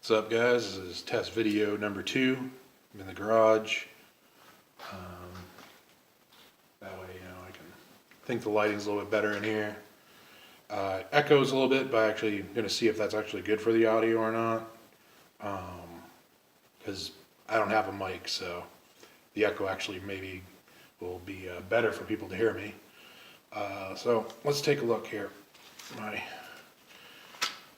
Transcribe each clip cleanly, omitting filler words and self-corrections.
What's up, guys? This is test video number 2. I'm in the garage. That way, I can think the lighting's a little bit better in here. Echoes a little bit, but I'm actually going to see if that's actually good for the audio or not. Because I don't have a mic, so the echo actually maybe will be better for people to hear me. So let's take a look here. My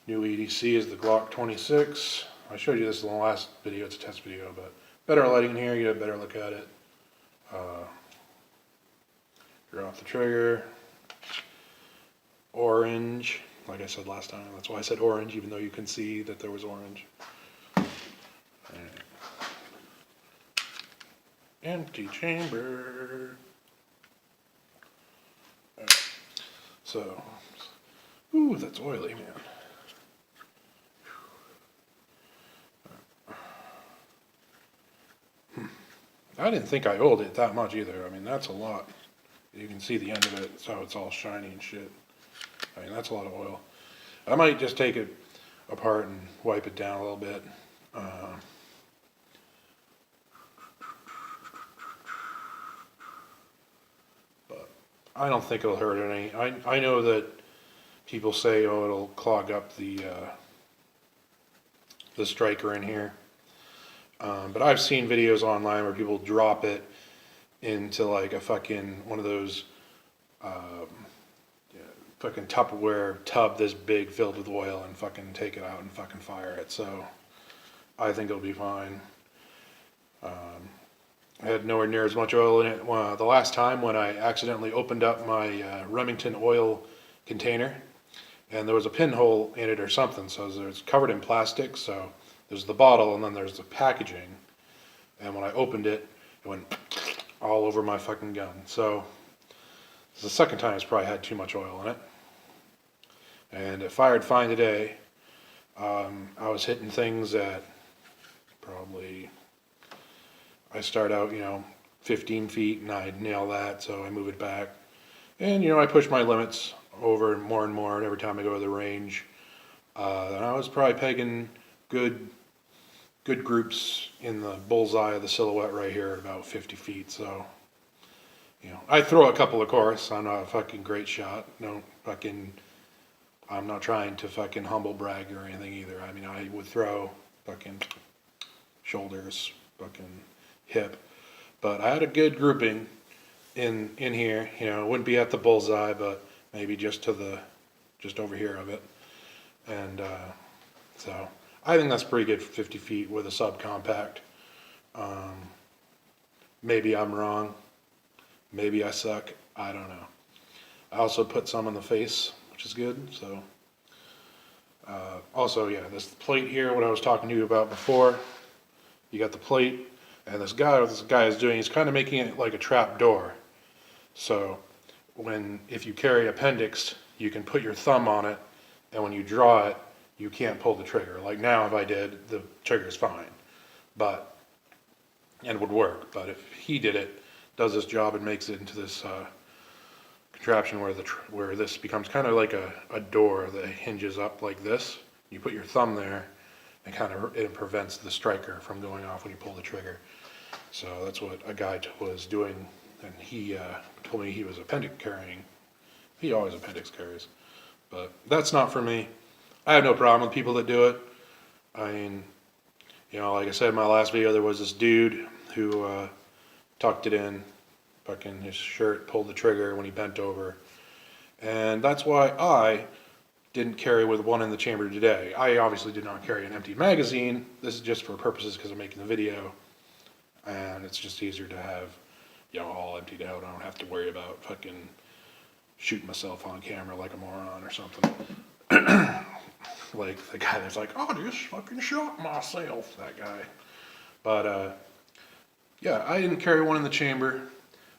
new EDC is the Glock 26. I showed you this in the last video, it's a test video, but better lighting in here, you get a better look at it. You're off the trigger. Orange, like I said last time, that's why I said orange, even though you can see that there was orange. Empty chamber. Right. So, ooh, that's oily, man. I didn't think I oiled it that much either. I mean, that's a lot. You can see the end of it, so it's all shiny and shit. I mean, that's a lot of oil. I might just take it apart and wipe it down a little bit. But I don't think it'll hurt any. I know that people say, oh, it'll clog up the striker in here. But I've seen videos online where people drop it into like a fucking one of those fucking Tupperware tub this big filled with oil and fucking take it out and fucking fire it. So I think it'll be fine. I had nowhere near as much oil in it the last time when I accidentally opened up my Remington oil container and there was a pinhole in it or something. So it's covered in plastic. So there's the bottle and then there's the packaging. And when I opened it, it went all over my fucking gun. So it's the second time it's probably had too much oil in it. And it fired fine today. I was hitting things at probably, I start out, 15 feet and I nail that. So I move it back. And, I push my limits over more and more every time I go to the range. And I was probably pegging good groups in the bullseye of the silhouette right here at about 50 feet. So, I throw a couple, of course. I'm not a fucking great shot. I'm not trying to fucking humble brag or anything either. I mean, I would throw fucking shoulders, fucking hip. But I had a good grouping in here. It wouldn't be at the bullseye, but maybe just over here of it. And so I think that's pretty good for 50 feet with a subcompact. Maybe I'm wrong. Maybe I suck. I don't know. I also put some on the face, which is good. So, also, yeah, this plate here, what I was talking to you about before. You got the plate, and what this guy is doing, he's kind of making it like a trap door. So, if you carry appendix, you can put your thumb on it, and when you draw it, you can't pull the trigger. Like now, if I did, the trigger's fine, and it would work. But if he does this job and makes it into this contraption where this becomes kind of like a door that hinges up like this. You put your thumb there, and it prevents the striker from going off when you pull the trigger. So that's what a guy was doing, and he told me he was appendix carrying. He always appendix carries, but that's not for me. I have no problem with people that do it. I mean, like I said in my last video, there was this dude who tucked it in, fucking his shirt, pulled the trigger when he bent over. And that's why I didn't carry with one in the chamber today. I obviously did not carry an empty magazine. This is just for purposes because I'm making the video. And it's just easier to have, all emptied out. I don't have to worry about fucking shooting myself on camera like a moron or something. Like the guy that's like, oh, I just fucking shot myself, that guy. But, yeah, I didn't carry one in the chamber.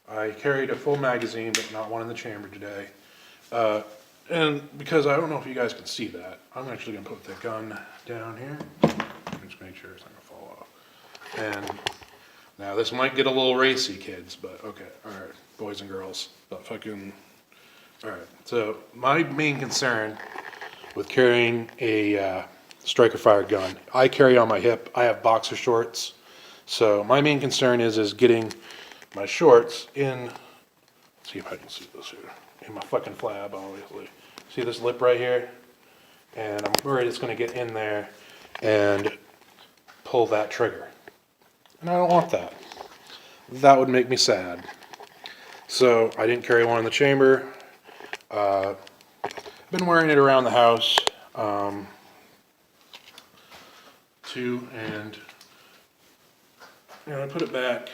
I carried a full magazine, but not one in the chamber today. And because I don't know if you guys can see that, I'm actually going to put the gun down here. Just make sure it's not going to fall off. And now this might get a little racy, kids, but okay. All right, boys and girls. But fucking, all right. So my main concern with carrying a striker fired gun. I carry on my hip. I have boxer shorts. So my main concern is getting my shorts in. Let's see if I can see this here. In my fucking flab, obviously. See this lip right here? And I'm worried it's going to get in there and pull that trigger. And I don't want that. That would make me sad. So I didn't carry one in the chamber. I've been wearing it around the house too, and I put it back.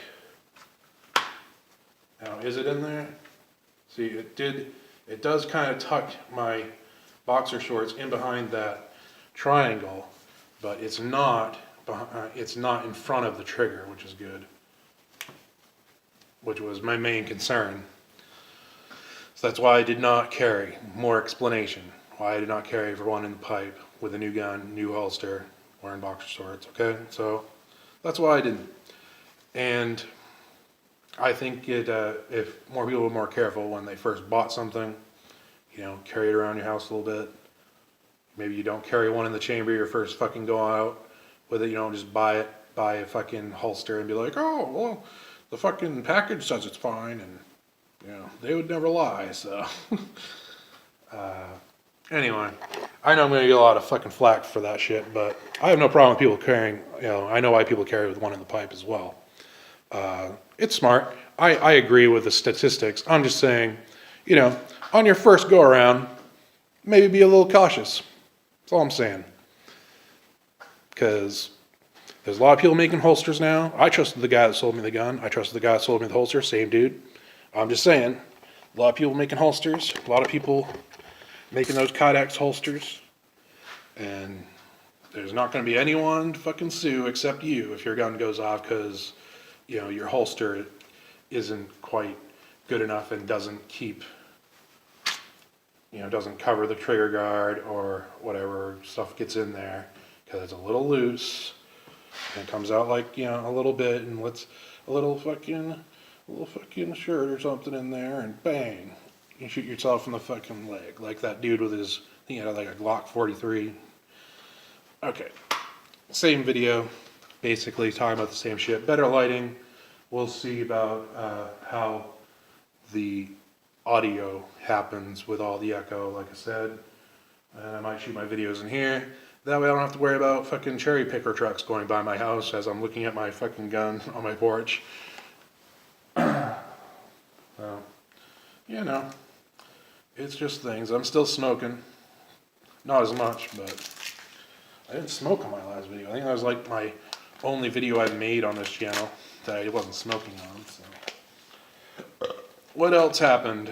Now, is it in there? See, it does kind of tuck my boxer shorts in behind that triangle, but it's not in front of the trigger, which is good. Which was my main concern. So that's why I did not carry. More explanation. Why I did not carry for one in the pipe with a new gun, new holster, wearing boxer shorts. Okay, so that's why I didn't. And I think if more people were more careful when they first bought something, carry it around your house a little bit. Maybe you don't carry one in the chamber your first fucking go out with it. You don't just buy a fucking holster and be like, oh, well, the fucking package says it's fine, and they would never lie. So anyway, I know I'm gonna get a lot of fucking flack for that shit, but I have no problem with people carrying. I know why people carry with one in the pipe as well. It's smart. I agree with the statistics. I'm just saying, on your first go around, maybe be a little cautious. That's all I'm saying. Because there's a lot of people making holsters now. I trusted the guy that sold me the gun. I trusted the guy that sold me the holster. Same dude. I'm just saying, a lot of people making holsters. A lot of people making those Kydex holsters. And there's not going to be anyone to fucking sue except you if your gun goes off because, your holster isn't quite good enough and doesn't keep, doesn't cover the trigger guard or whatever stuff gets in there because it's a little loose. And it comes out like, a little bit and lets a little fucking shirt or something in there and bang. You shoot yourself in the fucking leg. Like that dude with his, I think he had like a Glock 43. Okay. Same video. Basically talking about the same shit. Better lighting. We'll see about how the audio happens with all the echo, like I said. And I might shoot my videos in here. That way I don't have to worry about fucking cherry picker trucks going by my house as I'm looking at my fucking gun on my porch. Well, it's just things. I'm still smoking. Not as much, but I didn't smoke on my last video. I think that was like my only video I've made on this channel that I wasn't smoking on. So. What else happened?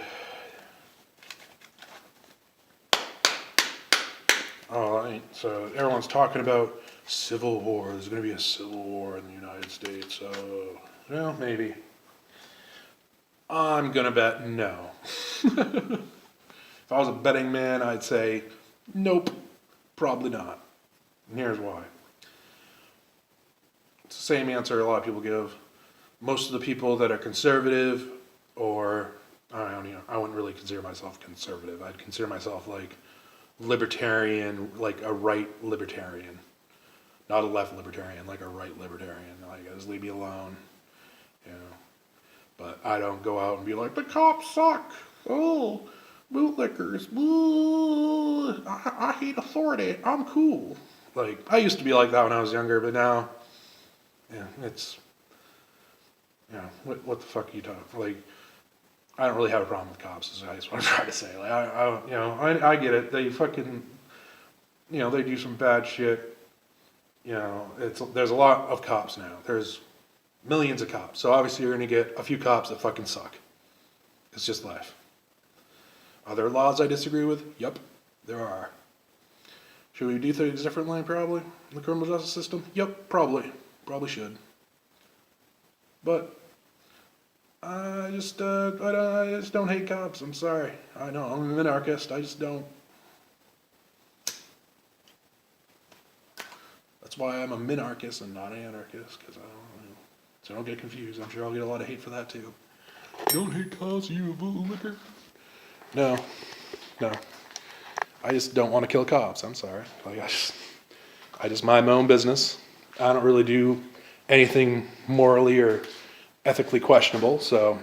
Alright, so everyone's talking about civil war. There's going to be a civil war in the United States. So, well, maybe. I'm going to bet no. If I was a betting man, I'd say nope, probably not. And here's why. It's the same answer a lot of people give. Most of the people that are conservative, or I wouldn't really consider myself conservative. I'd consider myself like libertarian, like a right libertarian. Not a left libertarian, like a right libertarian. Like, just leave me alone. But I don't go out and be like, the cops suck. Oh, bootlickers. Ooh, I hate authority. I'm cool. Like, I used to be like that when I was younger, but now, it's, what the fuck are you talking? Like, I don't really have a problem with cops, is what I'm trying to say. Like, I get it. They fucking, they do some bad shit. There's a lot of cops now. There's millions of cops. So obviously you're going to get a few cops that fucking suck. It's just life. Are there laws I disagree with? Yep, there are. Should we do things differently, probably, in the criminal justice system? Yep, probably. Probably should. But I just don't hate cops. I'm sorry. I know, I'm an anarchist. I just don't. That's why I'm a minarchist and not an anarchist, because so don't get confused. I'm sure I'll get a lot of hate for that too. Don't hate cops, you a bootlicker. No. I just don't want to kill cops. I'm sorry. Like, I just mind my own business. I don't really do anything morally or ethically questionable, so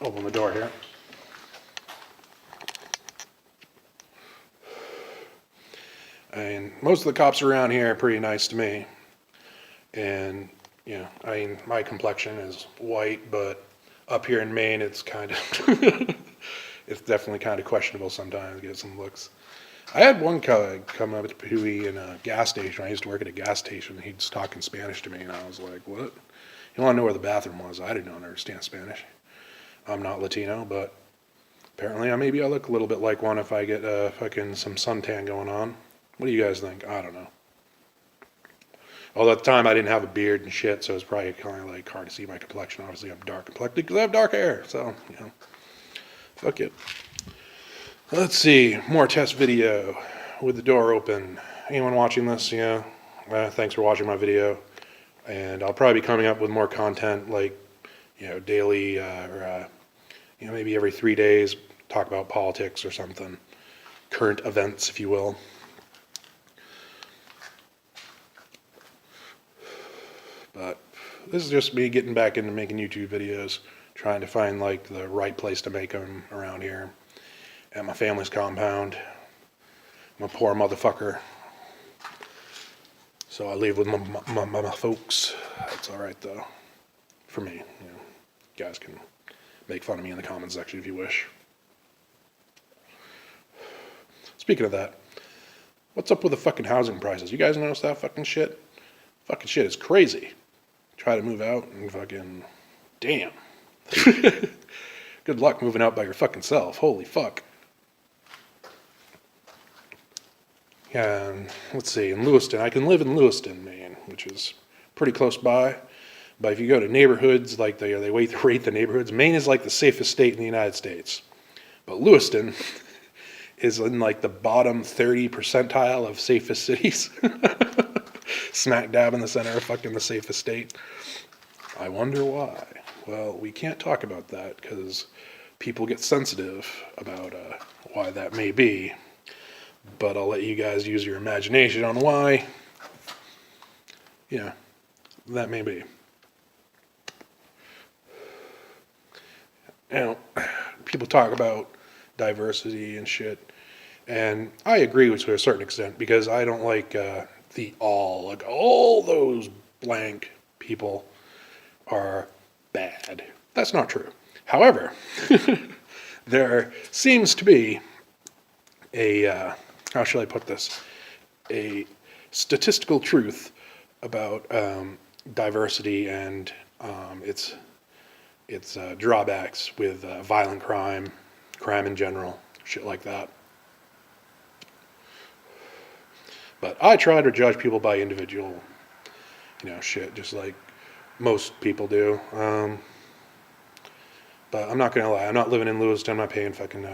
open the door here. And most of the cops around here are pretty nice to me. And, you know, I mean, my complexion is white, but up here in Maine, it's kind of, it's definitely kind of questionable sometimes, get some looks. I had one guy come up to me in a gas station. I used to work at a gas station, and he's talking Spanish to me, and I was like, what? He wanted to know where the bathroom was. I didn't understand Spanish. I'm not Latino, but apparently maybe I look a little bit like one if I get fucking some suntan going on. What do you guys think? I don't know. Although at the time I didn't have a beard and shit, so it's probably kind of like hard to see my complexion. Obviously I'm dark complected because I have dark hair, so, you know, fuck it. Let's see, more test video with the door open. Anyone watching this? Yeah, thanks for watching my video. And I'll probably be coming up with more content like, you know, daily or, you know, maybe every 3 days, talk about politics or something. Current events, if you will. But this is just me getting back into making YouTube videos, trying to find like the right place to make them around here. At my family's compound. I'm a poor motherfucker. So I live with my folks. That's alright though. For me, you know. You guys can make fun of me in the comment section if you wish. Speaking of that, what's up with the fucking housing prices? You guys notice that fucking shit? Fucking shit is crazy. Try to move out and fucking... Damn. Good luck moving out by your fucking self. Holy fuck. Yeah, let's see, in Lewiston. I can live in Lewiston, Maine, which is pretty close by. But if you go to neighborhoods, like they rate the neighborhoods, Maine is like the safest state in the United States. But Lewiston is in like the bottom 30 percentile of safest cities. Smack dab in the center of fucking the safest state. I wonder why. Well, we can't talk about that because people get sensitive about why that may be. But I'll let you guys use your imagination on why, yeah, that may be. You know, people talk about diversity and shit, and I agree with to a certain extent because I don't like like all those blank people are bad. That's not true. However, there seems to be a how shall I put this? A statistical truth about diversity and its drawbacks with violent crime in general, shit like that. But I try to judge people by individual, you know, shit, just like most people do. But I'm not gonna lie, I'm not living in Lewiston. I'm not paying fucking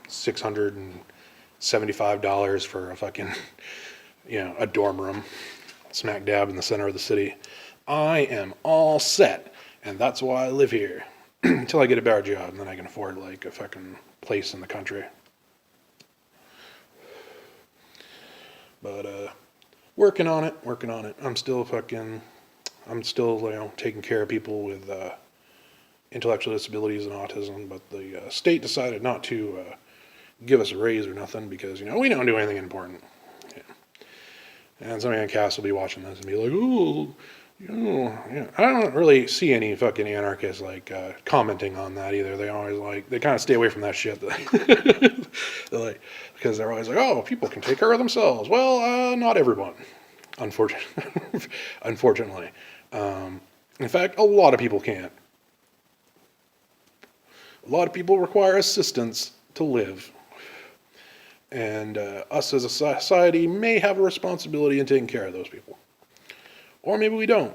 $675 for a fucking, you know, a dorm room, smack dab in the center of the city. I am all set, and that's why I live here until I get a better job, and then I can afford like a fucking place in the country. But working on it. I'm still, you know, taking care of people with intellectual disabilities and autism, but the state decided not to give us a raise or nothing because, you know, we don't do anything important. Yeah. And somebody on cast will be watching this and be like, oh, you know, yeah. I don't really see any fucking anarchists like commenting on that either. They always like, they kind of stay away from that shit. They're like, because they're always like, oh, people can take care of themselves. Well, not everyone, unfortunately. In fact, a lot of people can't. A lot of people require assistance to live. And us as a society may have a responsibility in taking care of those people. Or maybe we don't.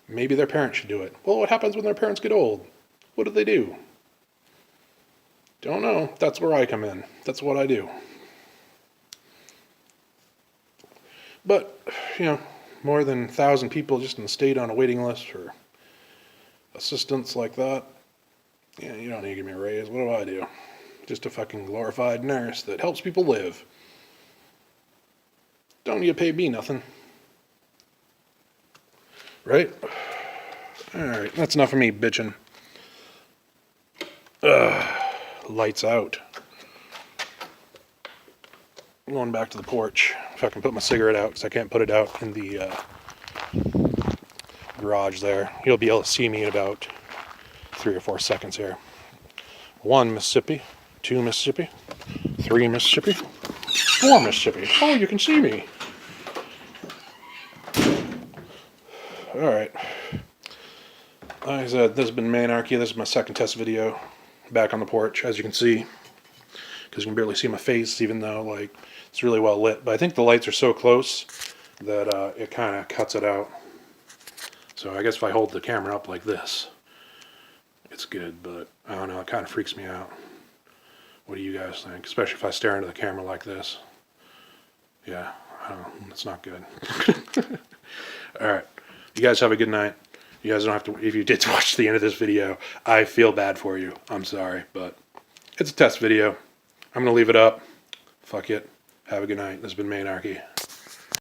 Maybe their parents should do it. Well, what happens when their parents get old? What do they do? Don't know. That's where I come in. That's what I do. But, you know, more than 1,000 people just in the state on a waiting list for assistance like that. Yeah, you don't need to give me a raise. What do? Just a fucking glorified nurse that helps people live. Don't need to pay me nothing. Right? Alright, that's enough of me bitching. Lights out. I'm going back to the porch. If I can put my cigarette out, because I can't put it out in the garage there. You'll be able to see me in about 3 or 4 seconds here. 1 Mississippi, 2 Mississippi, 3 Mississippi, 4 Mississippi. Oh, you can see me. Alright. Like I said, this has been Manarchy. This is my second test video. Back on the porch, as you can see. Because you can barely see my face, even though like it's really well lit. But I think the lights are so close that it kind of cuts it out. So I guess if I hold the camera up like this, it's good. But I don't know, it kind of freaks me out. What do you guys think? Especially if I stare into the camera like this. Yeah, I don't know, it's not good. Alright, you guys have a good night. You guys don't have to, if you did watch the end of this video, I feel bad for you. I'm sorry, but it's a test video. I'm going to leave it up. Fuck it. Have a good night. This has been Manarchy.